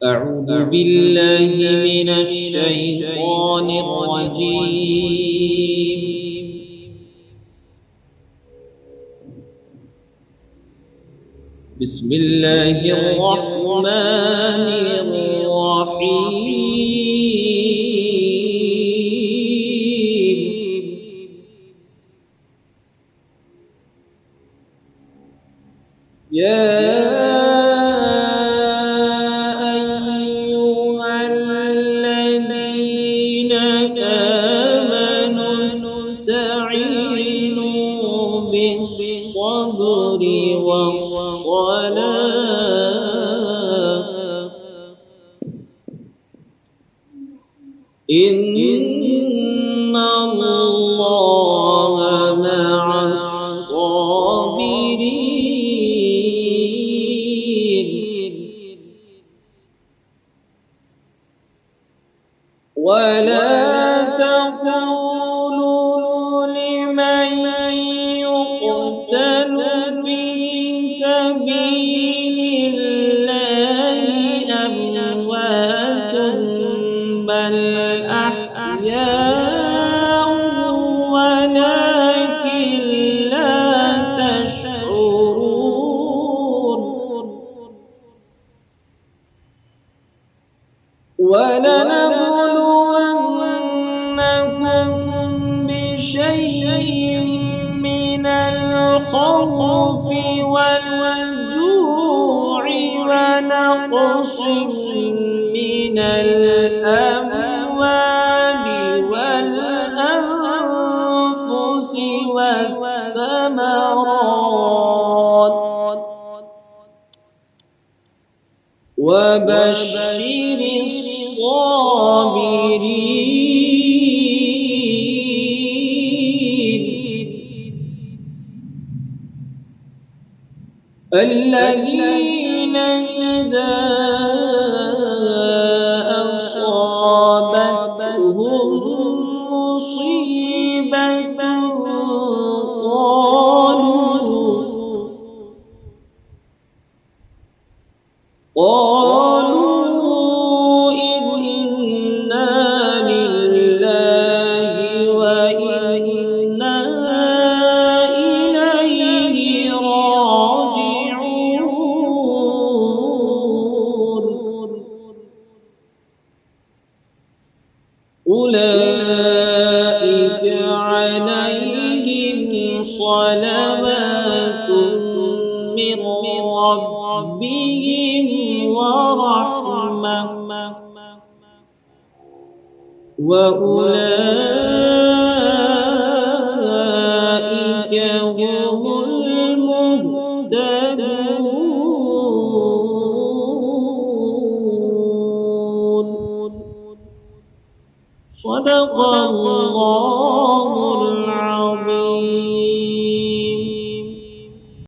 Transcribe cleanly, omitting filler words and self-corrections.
أعوذ بالله من الشيطان الرجيم. بسم الله الرحمن الرحيم. يا أيها الذين آمنوا استعينوا بالصبر والصلاة إن الله مع الصابرين. ولا تقولوا لمن يقتل في سبيل الله أموات بل أحياء ولكن لا تشعرون. ولنبلونكم بشيء من الخوف والجوع ونقص من الأموال والأنفس والثمرات وبشر الصابرين الذين إذا أصابتهم مصيبة قالوا إنا لله وإنا إليه راجعون. أولئك عليهم صلوات من ربهم ورحمة وأولئك هم المهتدون. صدق الله العظيم.